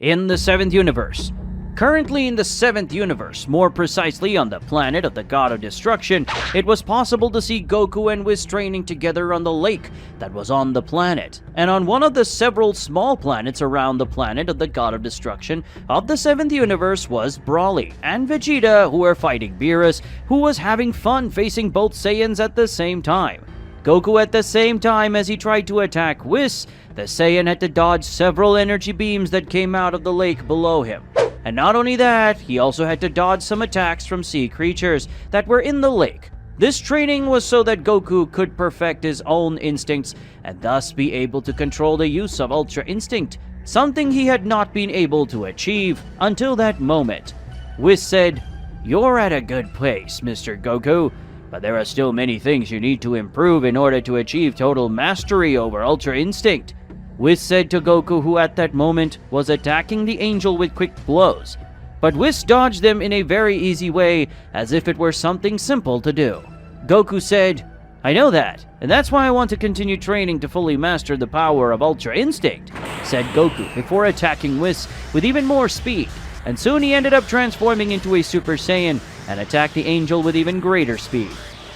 in the 7th universe. Currently in the 7th universe, more precisely on the planet of the God of Destruction, it was possible to see Goku and Whis training together on the lake that was on the planet. And on one of the several small planets around the planet of the God of Destruction of the 7th universe was Broly and Vegeta, who were fighting Beerus, who was having fun facing both Saiyans at the same time. Goku, at the same time as he tried to attack Whis, the Saiyan had to dodge several energy beams that came out of the lake below him. And not only that, he also had to dodge some attacks from sea creatures that were in the lake. This training was so that Goku could perfect his own instincts and thus be able to control the use of Ultra Instinct, something he had not been able to achieve until that moment. Whis said, "You're at a good place, Mr. Goku, but there are still many things you need to improve in order to achieve total mastery over Ultra Instinct." Whis said to Goku, who at that moment was attacking the angel with quick blows. But Whis dodged them in a very easy way, as if it were something simple to do. Goku said, "I know that, and that's why I want to continue training to fully master the power of Ultra Instinct," said Goku before attacking Whis with even more speed. And soon he ended up transforming into a Super Saiyan and attacked the angel with even greater speed.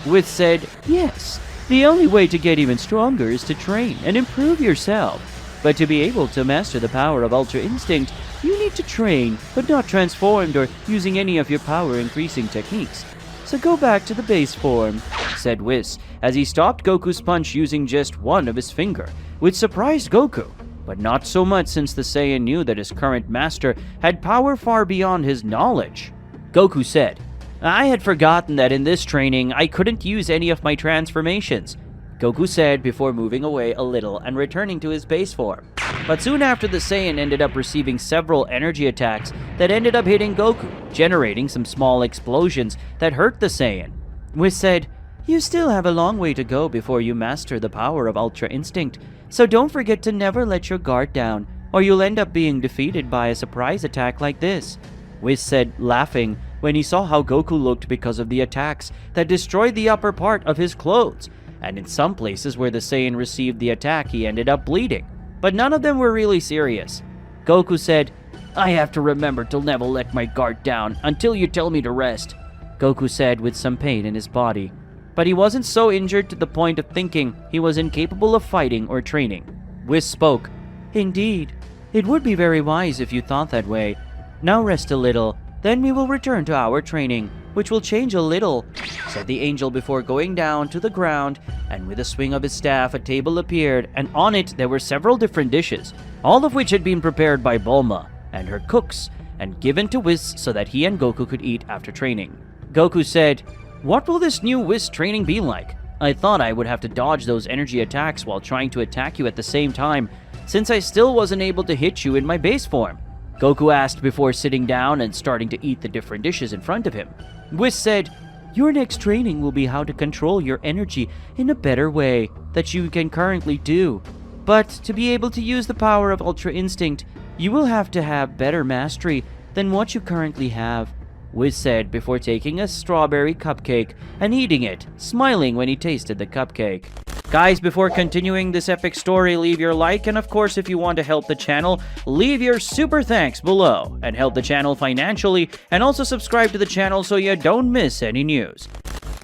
Whis said, "Yes, the only way to get even stronger is to train and improve yourself. But to be able to master the power of Ultra Instinct, you need to train, but not transformed or using any of your power-increasing techniques. So go back to the base form," said Whis, as he stopped Goku's punch using just one of his finger, which surprised Goku, but not so much since the Saiyan knew that his current master had power far beyond his knowledge. Goku said, "I had forgotten that in this training, I couldn't use any of my transformations," Goku said before moving away a little and returning to his base form. But soon after, the Saiyan ended up receiving several energy attacks that ended up hitting Goku, generating some small explosions that hurt the Saiyan. Whis said, "You still have a long way to go before you master the power of Ultra Instinct, so don't forget to never let your guard down, or you'll end up being defeated by a surprise attack like this," Whis said, laughing when he saw how Goku looked because of the attacks that destroyed the upper part of his clothes. And in some places where the Saiyan received the attack, he ended up bleeding. But none of them were really serious. Goku said, "I have to remember to never let my guard down until you tell me to rest," Goku said with some pain in his body. But he wasn't so injured to the point of thinking he was incapable of fighting or training. Whis spoke, "Indeed, it would be very wise if you thought that way. Now rest a little, then we will return to our training, which will change a little," said the angel before going down to the ground, and with a swing of his staff a table appeared, and on it there were several different dishes, all of which had been prepared by Bulma and her cooks, and given to Whis so that he and Goku could eat after training. Goku said, "What will this new Whis training be like? I thought I would have to dodge those energy attacks while trying to attack you at the same time, since I still wasn't able to hit you in my base form," Goku asked before sitting down and starting to eat the different dishes in front of him. Whis said, "Your next training will be how to control your energy in a better way that you can currently do. But to be able to use the power of Ultra Instinct, you will have to have better mastery than what you currently have," Whis said before taking a strawberry cupcake and eating it, smiling when he tasted the cupcake. Guys, before continuing this epic story, leave your like, and of course, if you want to help the channel, leave your super thanks below and help the channel financially, and also subscribe to the channel so you don't miss any news.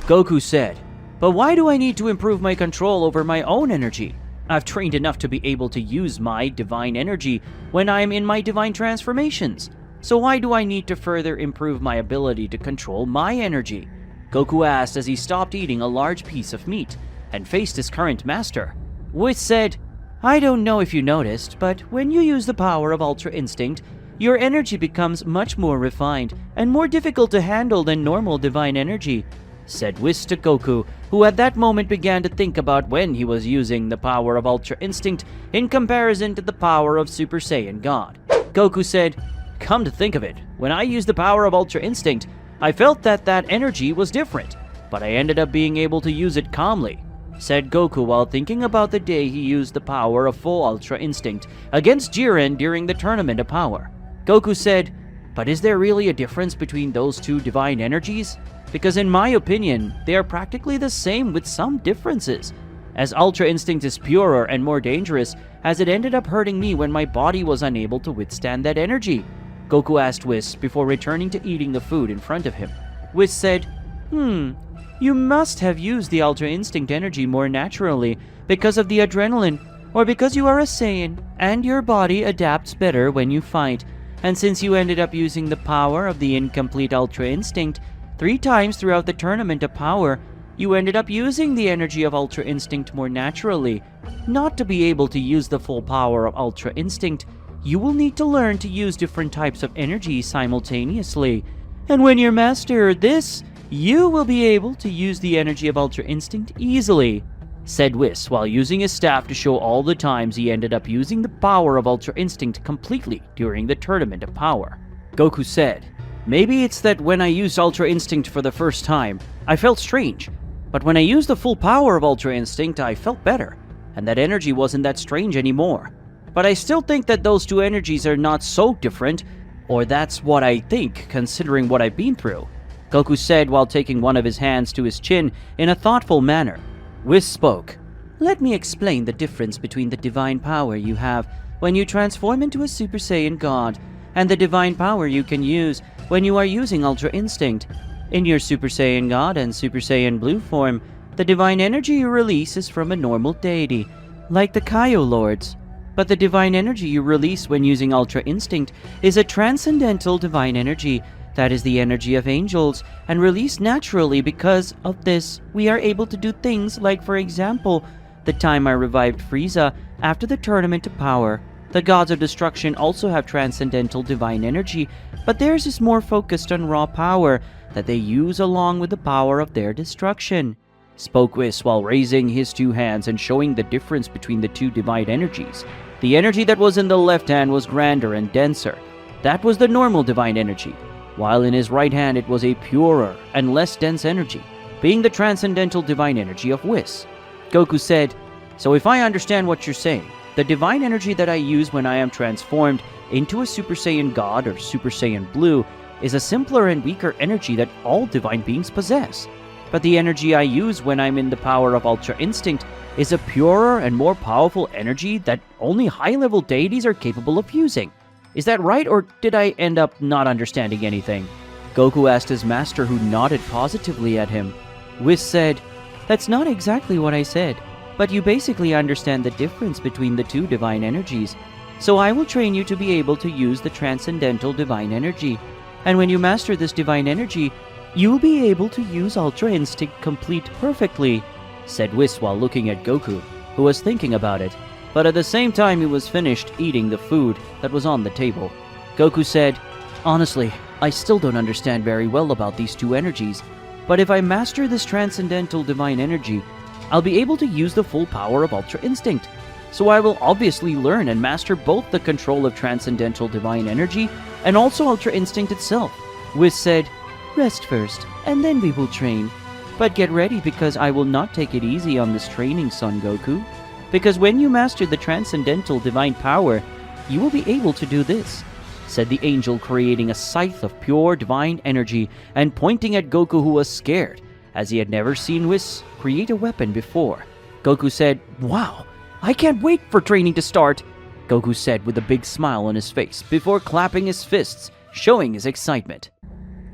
Goku said, "But why do I need to improve my control over my own energy? I've trained enough to be able to use my divine energy when I'm in my divine transformations. So why do I need to further improve my ability to control my energy?" Goku asked as he stopped eating a large piece of meat and faced his current master. Whis said, "I don't know if you noticed, but when you use the power of Ultra Instinct, your energy becomes much more refined and more difficult to handle than normal divine energy," said Whis to Goku, who at that moment began to think about when he was using the power of Ultra Instinct in comparison to the power of Super Saiyan God. Goku said, "Come to think of it, when I used the power of Ultra Instinct, I felt that energy was different, but I ended up being able to use it calmly," said Goku while thinking about the day he used the power of full Ultra Instinct against Jiren during the Tournament of Power. Goku said, "But is there really a difference between those two divine energies? Because in my opinion, they are practically the same with some differences. as Ultra Instinct is purer and more dangerous, as it ended up hurting me when my body was unable to withstand that energy. Goku asked Whis before returning to eating the food in front of him. Whis said, you must have used the Ultra Instinct energy more naturally because of the adrenaline, or because you are a Saiyan, and your body adapts better when you fight. And since you ended up using the power of the incomplete Ultra Instinct 3 times throughout the Tournament of Power, you ended up using the energy of Ultra Instinct more naturally. Not to be able to use the full power of Ultra Instinct, you will need to learn to use different types of energy simultaneously. And when you master this, you will be able to use the energy of Ultra Instinct easily, said Whis while using his staff to show all the times he ended up using the power of Ultra Instinct completely during the Tournament of Power. Goku said, maybe it's that when I used Ultra Instinct for the first time, I felt strange. But when I used the full power of Ultra Instinct, I felt better, and that energy wasn't that strange anymore. But I still think that those two energies are not so different, or that's what I think, considering what I've been through, Goku said while taking one of his hands to his chin in a thoughtful manner. Whis spoke. Let me explain the difference between the divine power you have when you transform into a Super Saiyan God, and the divine power you can use when you are using Ultra Instinct. In your Super Saiyan God and Super Saiyan Blue form, the divine energy you release is from a normal deity, like the Kaio Lords. But the divine energy you release when using Ultra Instinct is a transcendental divine energy that is the energy of angels, and released naturally. Because of this, we are able to do things like, for example, the time I revived Frieza after the Tournament of Power. The gods of destruction also have transcendental divine energy, but theirs is more focused on raw power that they use along with the power of their destruction, spoke Whis while raising his 2 hands and showing the difference between the 2 divine energies. The energy that was in the left hand was grander and denser. That was the normal divine energy, while in his right hand it was a purer and less dense energy, being the transcendental divine energy of Whis. Goku said, so if I understand what you're saying, the divine energy that I use when I am transformed into a Super Saiyan God or Super Saiyan Blue is a simpler and weaker energy that all divine beings possess. But the energy I use when I'm in the power of Ultra Instinct is a purer and more powerful energy that only high-level deities are capable of using. Is that right, or did I end up not understanding anything? Goku asked his master, who nodded positively at him. Whis said, that's not exactly what I said, but you basically understand the difference between the 2 divine energies. So I will train you to be able to use the transcendental divine energy. And when you master this divine energy, you will be able to use Ultra Instinct complete perfectly, said Whis while looking at Goku, who was thinking about it. But at the same time he was finished eating the food that was on the table. Goku said, honestly, I still don't understand very well about these 2 energies, but if I master this transcendental divine energy, I'll be able to use the full power of Ultra Instinct. So I will obviously learn and master both the control of transcendental divine energy and also Ultra Instinct itself. Whis said, rest first, and then we will train. But get ready, because I will not take it easy on this training, Son Goku. Because when you master the transcendental divine power, you will be able to do this, said the angel, creating a scythe of pure divine energy and pointing at Goku, who was scared, as he had never seen Whis create a weapon before. Goku said, wow, I can't wait for training to start, Goku said with a big smile on his face before clapping his fists, showing his excitement.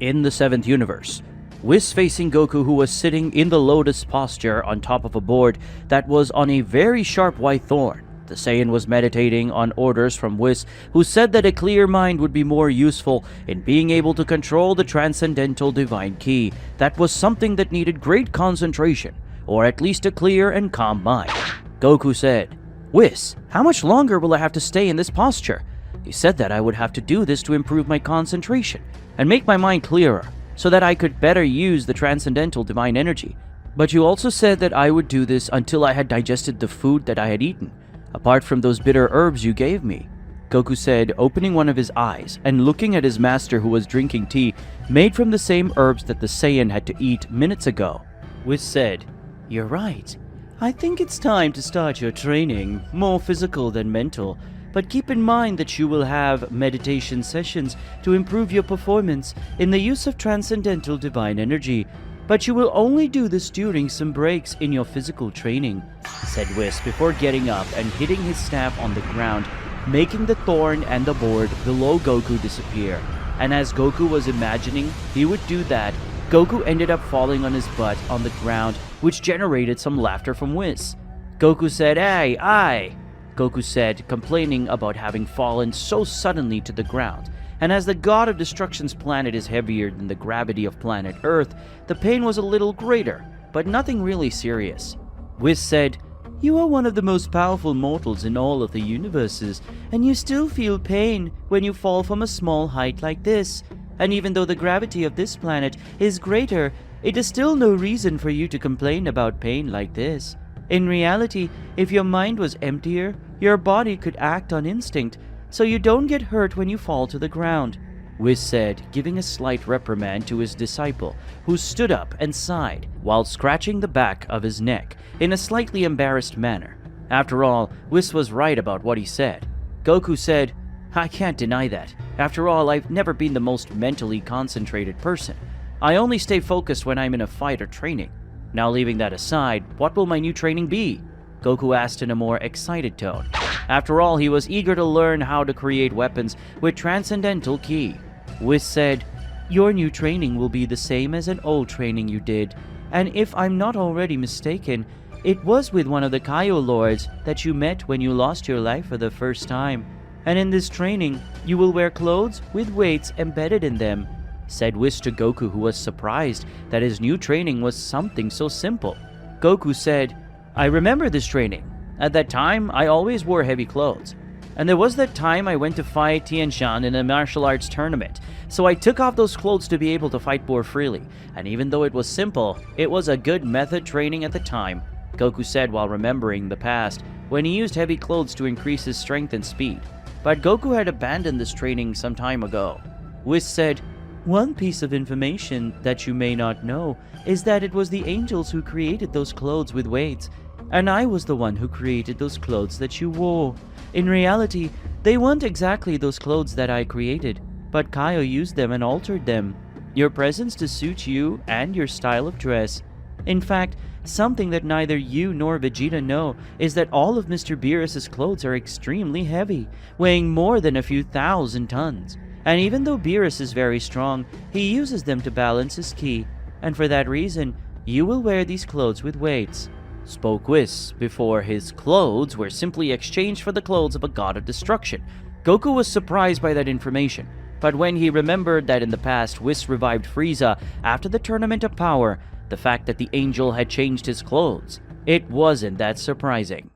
In the 7th universe, Whis facing Goku, who was sitting in the lotus posture on top of a board that was on a very sharp white thorn. The Saiyan was meditating on orders from Whis, who said that a clear mind would be more useful in being able to control the transcendental divine ki. That was something that needed great concentration, or at least a clear and calm mind. Goku said, Whis, how much longer will I have to stay in this posture? You said that I would have to do this to improve my concentration and make my mind clearer, so that I could better use the transcendental divine energy. But you also said that I would do this until I had digested the food that I had eaten, apart from those bitter herbs you gave me, Goku said, opening one of his eyes and looking at his master, who was drinking tea made from the same herbs that the Saiyan had to eat minutes ago. Whis said, you're right. I think it's time to start your training, more physical than mental. But keep in mind that you will have meditation sessions to improve your performance in the use of transcendental divine energy. but you will only do this during some breaks in your physical training, said Whis before getting up and hitting his staff on the ground, making the thorn and the board below Goku disappear. And as Goku was imagining he would do that, Goku ended up falling on his butt on the ground, which generated some laughter from Whis. Goku said, "Hey, aye," Goku said, complaining about having fallen so suddenly to the ground. And as the god of destruction's planet is heavier than the gravity of planet Earth, the pain was a little greater, but nothing really serious. Whis said, "You are one of the most powerful mortals in all of the universes, and you still feel pain when you fall from a small height like this. And even though the gravity of this planet is greater, it is still no reason for you to complain about pain like this. In reality, if your mind was emptier, your body could act on instinct, so you don't get hurt when you fall to the ground," Whis said, giving a slight reprimand to his disciple, who stood up and sighed while scratching the back of his neck in a slightly embarrassed manner. After all, Whis was right about what he said. Goku said, "I can't deny that. After all, I've never been the most mentally concentrated person. I only stay focused when I'm in a fight or training. Now leaving that aside, what will my new training be?" Goku asked in a more excited tone. After all, he was eager to learn how to create weapons with transcendental ki. Whis said, "Your new training will be the same as an old training you did, and if I'm not already mistaken, it was with one of the Kaio Lords that you met when you lost your life for the first time. And in this training, you will wear clothes with weights embedded in them," said Whis to Goku, who was surprised that his new training was something so simple. Goku said, "I remember this training. At that time, I always wore heavy clothes. And there was that time I went to fight Tianshan in a martial arts tournament, so I took off those clothes to be able to fight more freely. And even though it was simple, it was a good method training at the time," Goku said while remembering the past, when he used heavy clothes to increase his strength and speed. But Goku had abandoned this training some time ago. Whis said, "One piece of information that you may not know is that it was the angels who created those clothes with weights, and I was the one who created those clothes that you wore. In reality, they weren't exactly those clothes that I created, but Kaio used them and altered them. Your presence to suit you and your style of dress. In fact, something that neither you nor Vegeta know is that all of Mr. Beerus's clothes are extremely heavy, weighing more than a few thousand tons. And even though Beerus is very strong, he uses them to balance his ki, and for that reason, you will wear these clothes with weights," spoke Whis, before his clothes were simply exchanged for the clothes of a god of destruction. Goku was surprised by that information, but when he remembered that in the past Whis revived Frieza after the Tournament of Power, the fact that the angel had changed his clothes, it wasn't that surprising.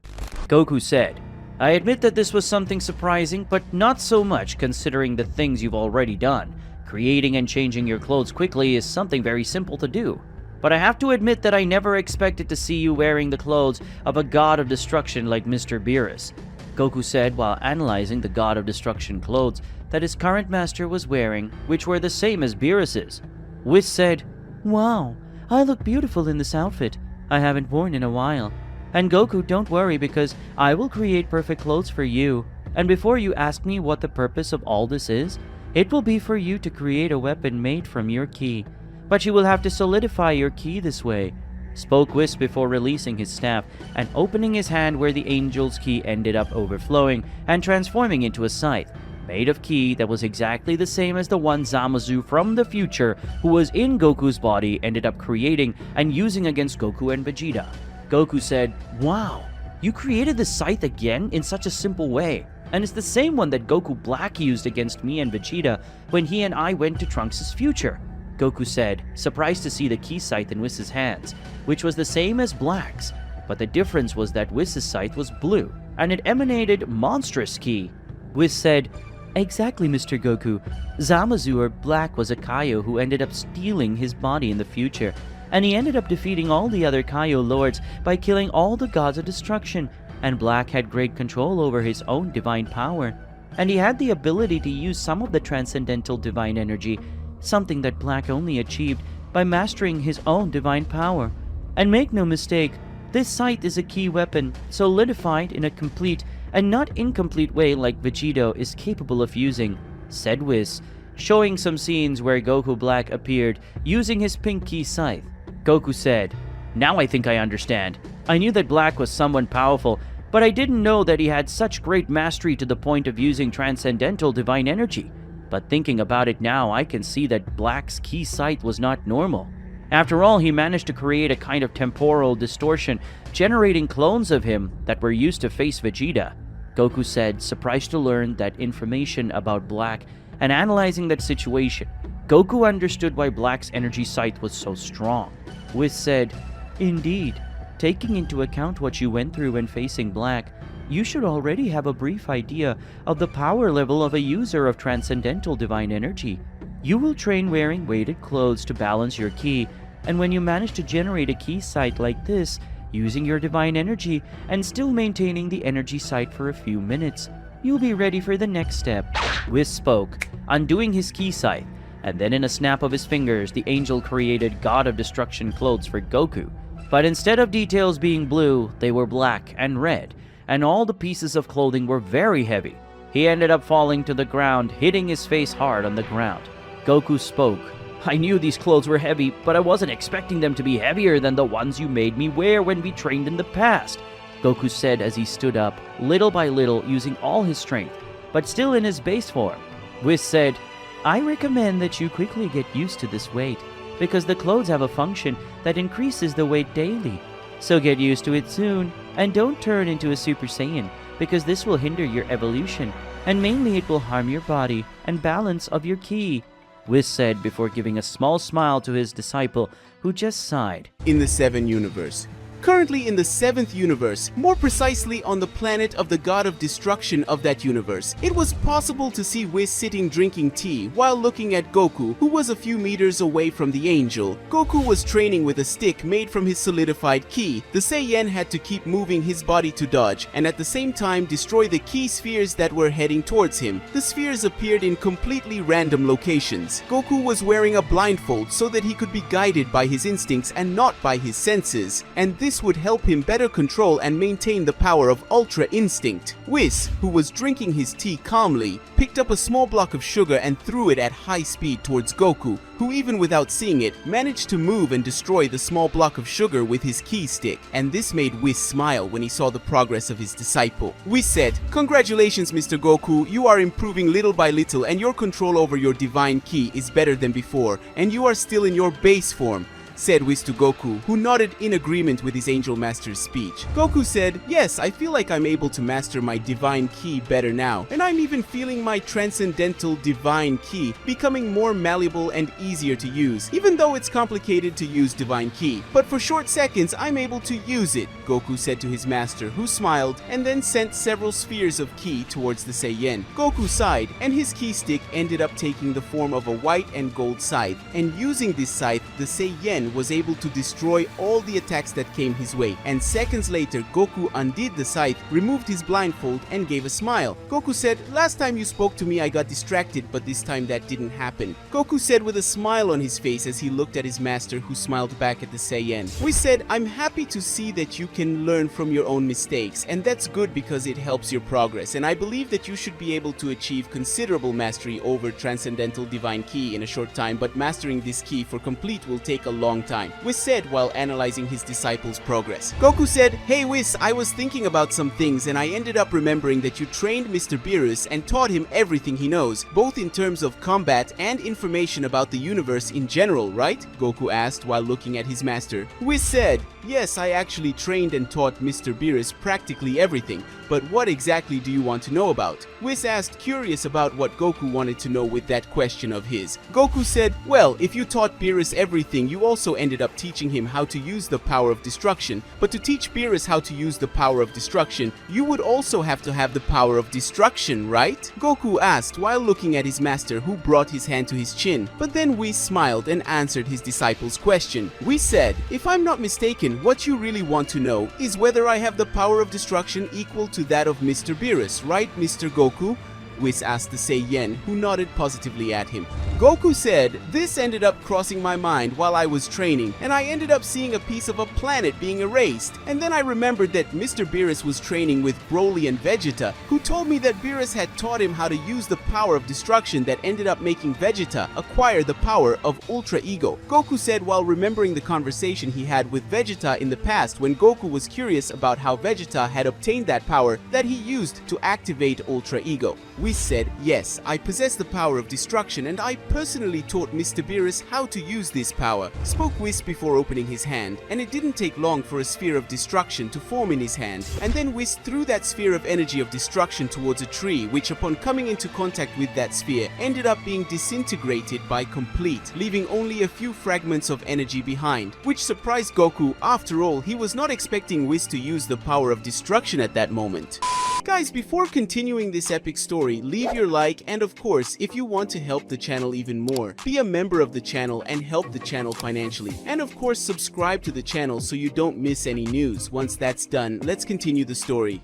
Goku said, "I admit that this was something surprising, but not so much considering the things you've already done. Creating and changing your clothes quickly is something very simple to do. But I have to admit that I never expected to see you wearing the clothes of a god of destruction like Mr. Beerus," Goku said while analyzing the god of destruction clothes that his current master was wearing, which were the same as Beerus's. Whis said, "Wow, I look beautiful in this outfit. I haven't worn in a while. And Goku, don't worry, because I will create perfect clothes for you. And before you ask me what the purpose of all this is, it will be for you to create a weapon made from your ki. But you will have to solidify your ki this way," spoke Whis before releasing his staff and opening his hand where the angel's ki ended up overflowing and transforming into a scythe, made of ki that was exactly the same as the one Zamasu from the future, who was in Goku's body, ended up creating and using against Goku and Vegeta. Goku said, "Wow, you created the scythe again in such a simple way. And it's the same one that Goku Black used against me and Vegeta when he and I went to Trunks' future," Goku said, surprised to see the ki scythe in Whis' hands, which was the same as Black's. But the difference was that Whis' scythe was blue, and it emanated monstrous ki. Whis said, "Exactly, Mr. Goku. Zamasu or Black was a Kaio who ended up stealing his body in the future, and he ended up defeating all the other Kaio lords by killing all the gods of destruction, and Black had great control over his own divine power, and he had the ability to use some of the transcendental divine energy, something that Black only achieved by mastering his own divine power. And make no mistake, this scythe is a key weapon, solidified in a complete and not incomplete way like Vegeta is capable of using," said Whis, showing some scenes where Goku Black appeared using his pink ki scythe. Goku said, "Now I think I understand. I knew that Black was someone powerful, but I didn't know that he had such great mastery to the point of using transcendental divine energy. But thinking about it now, I can see that Black's ki sight was not normal. After all, he managed to create a kind of temporal distortion, generating clones of him that were used to face Vegeta," Goku said, surprised to learn that information about Black, and analyzing that situation, Goku understood why Black's energy sight was so strong. Whis said, "Indeed, taking into account what you went through when facing Black, you should already have a brief idea of the power level of a user of transcendental divine energy. You will train wearing weighted clothes to balance your ki, and when you manage to generate a ki sight like this, using your divine energy and still maintaining the energy sight for a few minutes, you'll be ready for the next step." Whis spoke, undoing his ki sight, and then in a snap of his fingers, the angel created God of Destruction clothes for Goku. But instead of details being blue, they were black and red, and all the pieces of clothing were very heavy. He ended up falling to the ground, hitting his face hard on the ground. Goku spoke, "I knew these clothes were heavy, but I wasn't expecting them to be heavier than the ones you made me wear when we trained in the past," Goku said as he stood up, little by little using all his strength, but still in his base form. Whis said, "I recommend that you quickly get used to this weight, because the clothes have a function that increases the weight daily. So get used to it soon, and don't turn into a Super Saiyan, because this will hinder your evolution, and mainly it will harm your body and balance of your ki," Whis said before giving a small smile to his disciple, who just sighed. In the 7th universe. Currently in the 7th universe, more precisely on the planet of the god of destruction of that universe, it was possible to see Whis sitting drinking tea while looking at Goku, who was a few meters away from the angel. Goku was training with a stick made from his solidified ki. The Saiyan had to keep moving his body to dodge, and at the same time destroy the ki spheres that were heading towards him. The spheres appeared in completely random locations. Goku was wearing a blindfold so that he could be guided by his instincts and not by his senses, and this would help him better control and maintain the power of Ultra Instinct. Whis, who was drinking his tea calmly, picked up a small block of sugar and threw it at high speed towards Goku, who even without seeing it, managed to move and destroy the small block of sugar with his ki stick, and this made Whis smile when he saw the progress of his disciple. Whis said, "Congratulations, Mr. Goku, you are improving little by little and your control over your divine ki is better than before, and you are still in your base form," said Whis to Goku, who nodded in agreement with his Angel Master's speech. Goku said, "Yes, I feel like I'm able to master my divine ki better now, and I'm even feeling my transcendental divine ki becoming more malleable and easier to use, even though it's complicated to use divine ki. But for short seconds, I'm able to use it," Goku said to his master, who smiled and then sent several spheres of ki towards the Saiyan. Goku sighed, and his ki stick ended up taking the form of a white and gold scythe, and using this scythe, the Saiyan was able to destroy all the attacks that came his way, and seconds later Goku undid the scythe, removed his blindfold, and gave a smile. Goku said, "Last time you spoke to me I got distracted, but this time that didn't happen," Goku said with a smile on his face as he looked at his master, who smiled back at the Saiyan. We said, "I'm happy to see that you can learn from your own mistakes, and that's good because it helps your progress, and I believe that you should be able to achieve considerable mastery over Transcendental Divine Ki in a short time, but mastering this ki for complete will take a long time," Whis said while analyzing his disciple's progress. Goku said, "Hey Whis, I was thinking about some things and I ended up remembering that you trained Mr. Beerus and taught him everything he knows, both in terms of combat and information about the universe in general, right?" Goku asked while looking at his master. Whis said, "Yes, I actually trained and taught Mr. Beerus practically everything, but what exactly do you want to know about?" Whis asked, curious about what Goku wanted to know with that question of his. Goku said, "Well, if you taught Beerus everything, you also ended up teaching him how to use the power of destruction, but to teach Beerus how to use the power of destruction, you would also have to have the power of destruction, right?" Goku asked while looking at his master, who brought his hand to his chin, but then Whis smiled and answered his disciple's question. Whis said, "If I'm not mistaken, what you really want to know is whether I have the power of destruction equal to that of Mr. Beerus, right, Mr. Goku?" Whis asked the Saiyan, who nodded positively at him. Goku said, "This ended up crossing my mind while I was training, and I ended up seeing a piece of a planet being erased. And then I remembered that Mr. Beerus was training with Broly and Vegeta, who told me that Beerus had taught him how to use the power of destruction that ended up making Vegeta acquire the power of Ultra Ego." Goku said while remembering the conversation he had with Vegeta in the past when Goku was curious about how Vegeta had obtained that power that he used to activate Ultra Ego. Whis said, "Yes, I possess the power of destruction and I personally taught Mr. Beerus how to use this power," spoke Whis before opening his hand, and it didn't take long for a sphere of destruction to form in his hand, and then Whis threw that sphere of energy of destruction towards a tree, which upon coming into contact with that sphere ended up being disintegrated by complete, leaving only a few fragments of energy behind, which surprised Goku. After all, he was not expecting Whis to use the power of destruction at that moment. Guys, before continuing this epic story, leave your like, and of course, if you want to help the channel even more, be a member of the channel and help the channel financially. And of course, subscribe to the channel so you don't miss any news. Once that's done, let's continue the story.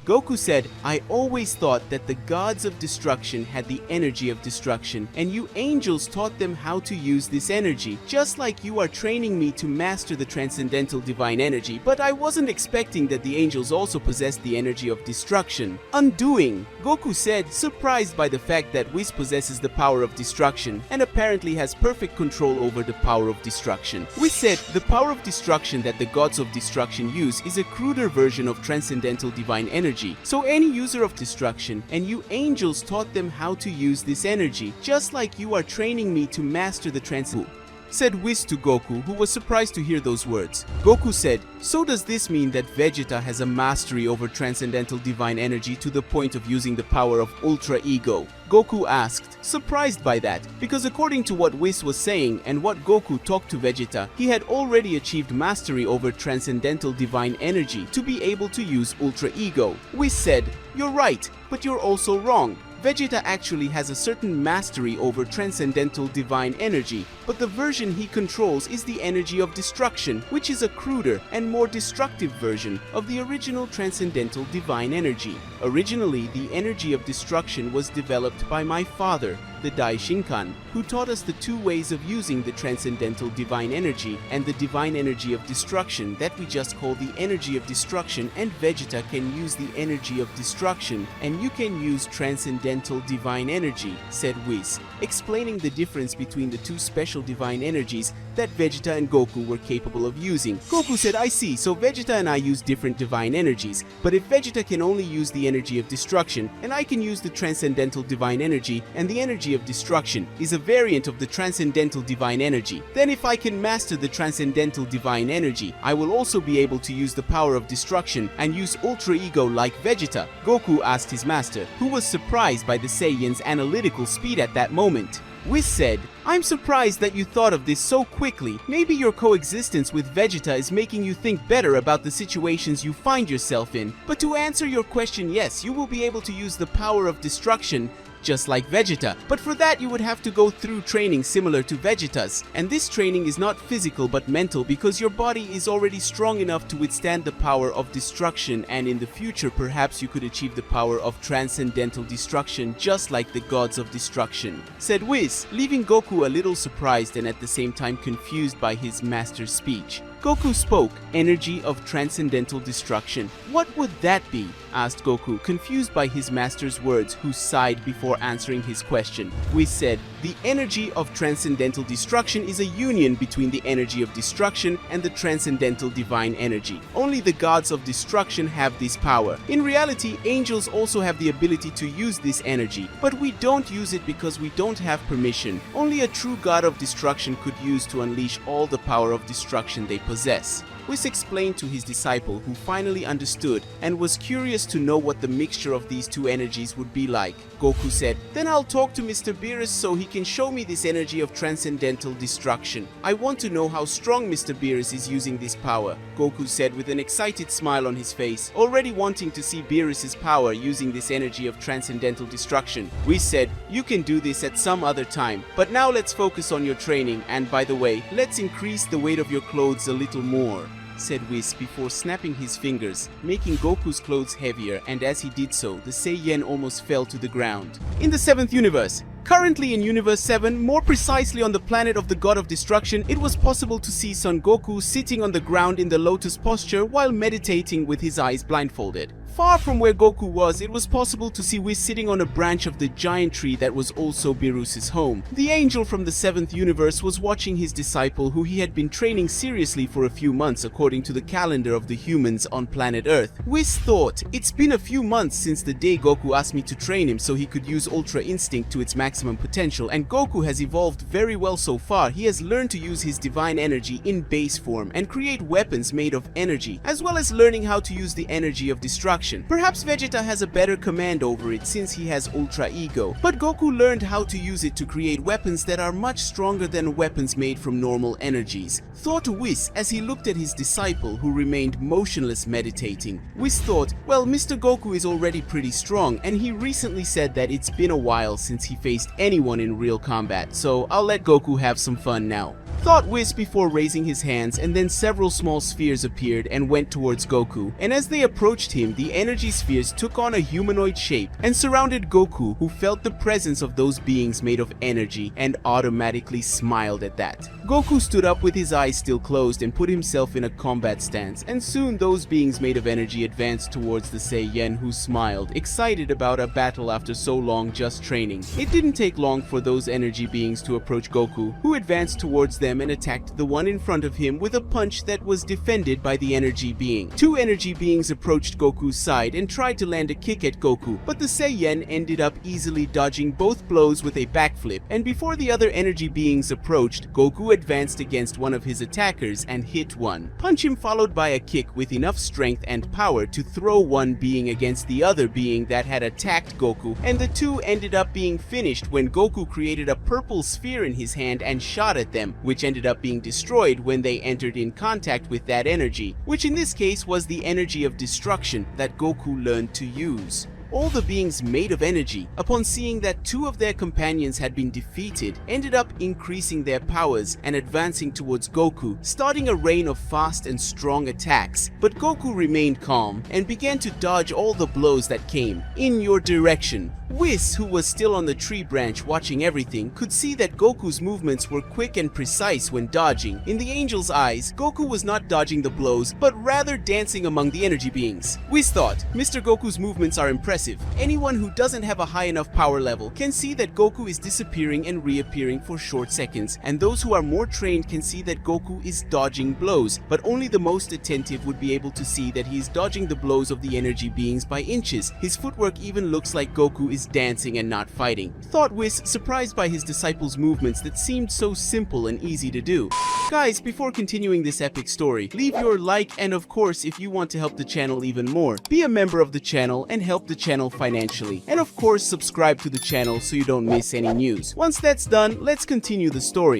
Goku said, "I always thought that the gods of destruction had the energy of destruction, and you angels taught them how to use this energy, just like you are training me to master the transcendental divine energy, but I wasn't expecting that the angels also possessed the energy of destruction." Undoing, Goku said, surprised by the fact that Whis possesses the power of destruction and apparently has perfect control over the power of destruction. Whis said, "The power of destruction that the gods of destruction use is a cruder version of transcendental divine energy. So any user of destruction, and you angels taught them how to use this energy, just like you are training me to master the transcendental," said Whis to Goku, who was surprised to hear those words. Goku said, "So does this mean that Vegeta has a mastery over transcendental divine energy to the point of using the power of Ultra Ego?" Goku asked, surprised by that, because according to what Whis was saying and what Goku talked to Vegeta, he had already achieved mastery over transcendental divine energy to be able to use Ultra Ego. Whis said, "You're right, but you're also wrong. Vegeta actually has a certain mastery over transcendental divine energy, but the version he controls is the energy of destruction, which is a cruder and more destructive version of the original transcendental divine energy. Originally, the energy of destruction was developed by my father, the Daishinkan, who taught us the two ways of using the transcendental divine energy and the divine energy of destruction that we just call the energy of destruction, and Vegeta can use the energy of destruction and you can use transcendental divine energy," said Whis, explaining the difference between the two special divine energies that Vegeta and Goku were capable of using. Goku said, "I see, so Vegeta and I use different divine energies, but if Vegeta can only use the energy of destruction and I can use the transcendental divine energy, and the energy of destruction is a variant of the transcendental divine energy, then if I can master the transcendental divine energy, I will also be able to use the power of destruction and use Ultra Ego like Vegeta." Goku asked his master, who was surprised by the Saiyan's analytical speed at that moment. Whis said, "I'm surprised that you thought of this so quickly. Maybe your coexistence with Vegeta is making you think better about the situations you find yourself in. But to answer your question, yes, you will be able to use the power of destruction just like Vegeta, but for that you would have to go through training similar to Vegeta's, and this training is not physical but mental, because your body is already strong enough to withstand the power of destruction, and in the future perhaps you could achieve the power of transcendental destruction just like the gods of destruction," said Whis, leaving Goku a little surprised and at the same time confused by his master's speech. Goku spoke, "Energy of transcendental destruction. What would that be?" asked Goku, confused by his master's words, who sighed before answering his question. Whis said, "The energy of transcendental destruction is a union between the energy of destruction and the transcendental divine energy. Only the gods of destruction have this power. In reality, angels also have the ability to use this energy, but we don't use it because we don't have permission. Only a true god of destruction could use to unleash all the power of destruction they possess." Whis explained to his disciple, who finally understood and was curious to know what the mixture of these two energies would be like. Goku said, "Then I'll talk to Mr. Beerus so he can show me this energy of transcendental destruction. I want to know how strong Mr. Beerus is using this power," Goku said with an excited smile on his face, already wanting to see Beerus's power using this energy of transcendental destruction. Whis said, "You can do this at some other time, but now let's focus on your training, and by the way, let's increase the weight of your clothes a little more." said Whis before snapping his fingers, making Goku's clothes heavier, and as he did so, the Saiyan almost fell to the ground. In the 7th universe, currently in Universe 7, more precisely on the planet of the God of Destruction, it was possible to see Son Goku sitting on the ground in the lotus posture while meditating with his eyes blindfolded. Far from where Goku was, it was possible to see Whis sitting on a branch of the giant tree that was also Beerus's home. The angel from the 7th universe was watching his disciple, who he had been training seriously for a few months according to the calendar of the humans on planet Earth. Whis thought, it's been a few months since the day Goku asked me to train him so he could use Ultra Instinct to its maximum potential, and Goku has evolved very well so far. He has learned to use his divine energy in base form and create weapons made of energy, as well as learning how to use the energy of destruction. Perhaps Vegeta has a better command over it since he has Ultra Ego, but Goku learned how to use it to create weapons that are much stronger than weapons made from normal energies, thought Whis as he looked at his disciple who remained motionless meditating. Whis thought, well, Mr. Goku is already pretty strong, and he recently said that it's been a while since he faced anyone in real combat, so I'll let Goku have some fun now, thought Whis before raising his hands, and then several small spheres appeared and went towards Goku, and as they approached him, the energy spheres took on a humanoid shape and surrounded Goku, who felt the presence of those beings made of energy and automatically smiled at that. Goku stood up with his eyes still closed and put himself in a combat stance, and soon those beings made of energy advanced towards the Saiyan, who smiled, excited about a battle after so long just training. It didn't take long for those energy beings to approach Goku, who advanced towards them and attacked the one in front of him with a punch that was defended by the energy being. Two energy beings approached Goku's side and tried to land a kick at Goku, but the Saiyan ended up easily dodging both blows with a backflip, and before the other energy beings approached, Goku advanced against one of his attackers and hit one. Punch him followed by a kick with enough strength and power to throw one being against the other being that had attacked Goku, and the two ended up being finished when Goku created a purple sphere in his hand and shot at them, which ended up being destroyed when they entered in contact with that energy, which in this case was the energy of destruction that Goku learned to use. All the beings made of energy, upon seeing that two of their companions had been defeated, ended up increasing their powers and advancing towards Goku, starting a rain of fast and strong attacks. But Goku remained calm and began to dodge all the blows that came in your direction. Whis, who was still on the tree branch watching everything, could see that Goku's movements were quick and precise when dodging. In the angel's eyes, Goku was not dodging the blows, but rather dancing among the energy beings. Whis thought, Mr. Goku's movements are impressive. Anyone who doesn't have a high enough power level can see that Goku is disappearing and reappearing for short seconds, and those who are more trained can see that Goku is dodging blows, but only the most attentive would be able to see that he is dodging the blows of the energy beings by inches. His footwork even looks like Goku is dancing and not fighting, thought Whis, surprised by his disciple's movements that seemed so simple and easy to do. Guys, before continuing this epic story, leave your like, and of course, if you want to help the channel even more, be a member of the channel and help the channel financially, and of course subscribe to the channel so you don't miss any news. Once that's done, let's continue the story.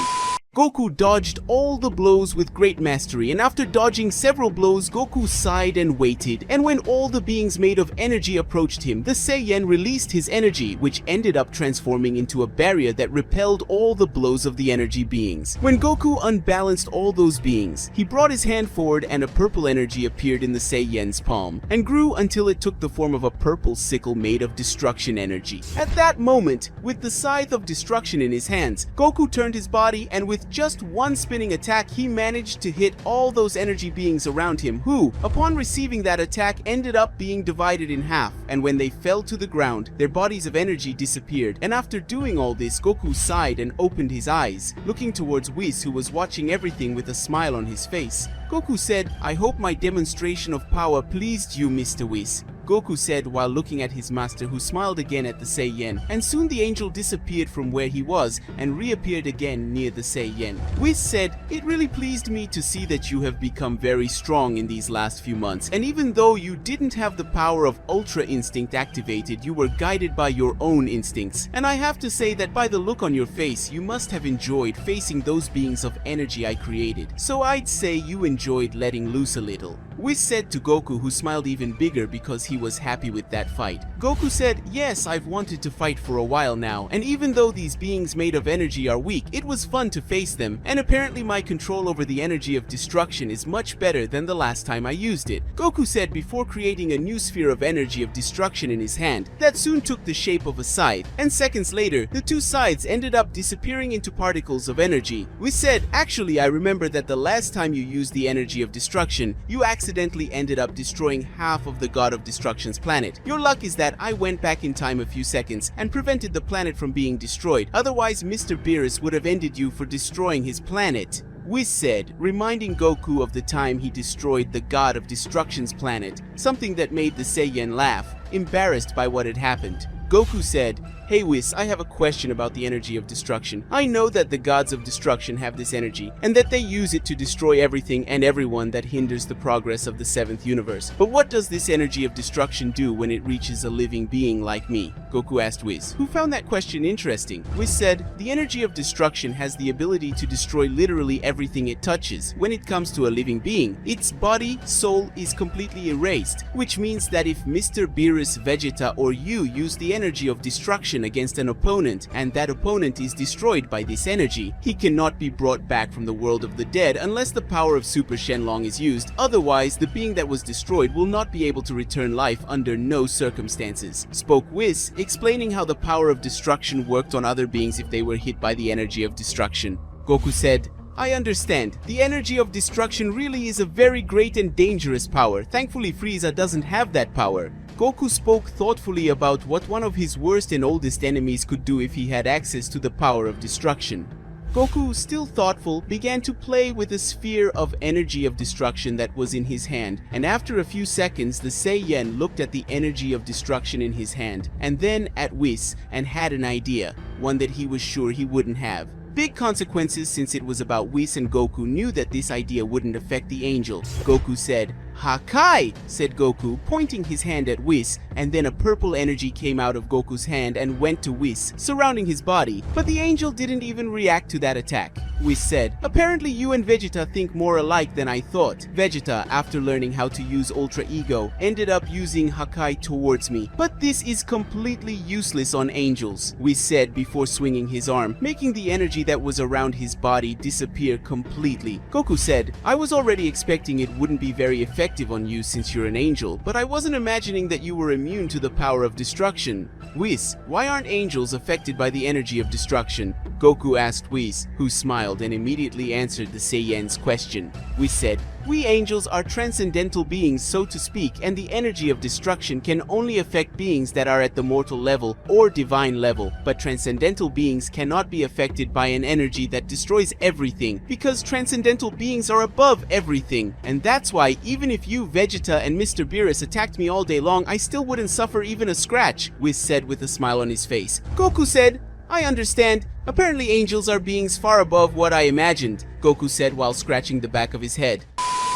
Goku dodged all the blows with great mastery, and after dodging several blows, Goku sighed and waited, and when all the beings made of energy approached him, the Saiyan released his energy, which ended up transforming into a barrier that repelled all the blows of the energy beings. When Goku unbalanced all those beings, he brought his hand forward and a purple energy appeared in the Saiyan's palm, and grew until it took the form of a purple sickle made of destruction energy. At that moment, with the scythe of destruction in his hands, Goku turned his body, and with just one spinning attack, he managed to hit all those energy beings around him, who, upon receiving that attack, ended up being divided in half, and when they fell to the ground, their bodies of energy disappeared. And after doing all this, Goku sighed and opened his eyes, looking towards Whis, who was watching everything with a smile on his face. Goku said, "I hope my demonstration of power pleased you, Mr. Whis," Goku said while looking at his master, who smiled again at the Saiyan, and soon the angel disappeared from where he was and reappeared again near the Saiyan. Whis said, "It really pleased me to see that you have become very strong in these last few months, and even though you didn't have the power of Ultra Instinct activated, you were guided by your own instincts, and I have to say that by the look on your face, you must have enjoyed facing those beings of energy I created, so I'd say you enjoyed letting loose a little." Whis said to Goku, who smiled even bigger because he was happy with that fight. Goku said, "Yes, I've wanted to fight for a while now, and even though these beings made of energy are weak, it was fun to face them, and apparently my control over the energy of destruction is much better than the last time I used it," Goku said before creating a new sphere of energy of destruction in his hand that soon took the shape of a scythe, and seconds later, the two sides ended up disappearing into particles of energy. We said, "Actually, I remember that the last time you used the energy of destruction, you accidentally ended up destroying half of the God of Destruction's planet. Your luck is that I went back in time a few seconds and prevented the planet from being destroyed. Otherwise, Mr. Beerus would have ended you for destroying his planet," Whis said, reminding Goku of the time he destroyed the God of Destruction's planet, something that made the Saiyan laugh, embarrassed by what had happened. Goku said, "Hey Whis, I have a question about the energy of destruction. I know that the gods of destruction have this energy, and that they use it to destroy everything and everyone that hinders the progress of the 7th universe. But what does this energy of destruction do when it reaches a living being like me?" Goku asked Whis, who found that question interesting. Whis said, "The energy of destruction has the ability to destroy literally everything it touches. When it comes to a living being, its body, soul is completely erased, which means that if Mr. Beerus, Vegeta, or you use the energy of destruction against an opponent, and that opponent is destroyed by this energy, he cannot be brought back from the world of the dead unless the power of Super Shenlong is used. Otherwise, the being that was destroyed will not be able to return life under no circumstances," spoke Whis, explaining how the power of destruction worked on other beings if they were hit by the energy of destruction. Goku said, "I understand. The energy of destruction really is a very great and dangerous power. Thankfully, Frieza doesn't have that power." Goku spoke thoughtfully about what one of his worst and oldest enemies could do if he had access to the power of destruction. Goku, still thoughtful, began to play with a sphere of energy of destruction that was in his hand, and after a few seconds the Saiyan looked at the energy of destruction in his hand, and then at Whis, and had an idea, one that he was sure he wouldn't have. Big consequences, since it was about Whis, and Goku knew that this idea wouldn't affect the angel. Goku said, "Hakai!" said Goku, pointing his hand at Whis, and then a purple energy came out of Goku's hand and went to Whis, surrounding his body, but the angel didn't even react to that attack. Whis said, "Apparently you and Vegeta think more alike than I thought. Vegeta, after learning how to use Ultra Ego, ended up using Hakai towards me, but this is completely useless on angels," Whis said before swinging his arm, making the energy that was around his body disappear completely. Goku said, "I was already expecting it wouldn't be very effective on you since you're an angel, but I wasn't imagining that you were immune to the power of destruction." "Whis, why aren't angels affected by the energy of destruction?" Goku asked Whis, who smiled and immediately answered the Saiyan's question. Whis said, "We angels are transcendental beings, so to speak, and the energy of destruction can only affect beings that are at the mortal level or divine level, but transcendental beings cannot be affected by an energy that destroys everything, because transcendental beings are above everything, and that's why even if you, Vegeta, and Mr. Beerus attacked me all day long, I still wouldn't suffer even a scratch," Whis said with a smile on his face. Goku said, "I understand. Apparently angels are beings far above what I imagined," Goku said while scratching the back of his head.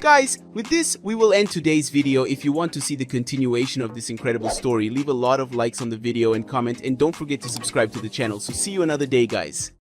Guys, with this, we will end today's video. If you want to see the continuation of this incredible story, leave a lot of likes on the video and comment, and don't forget to subscribe to the channel. So see you another day, guys.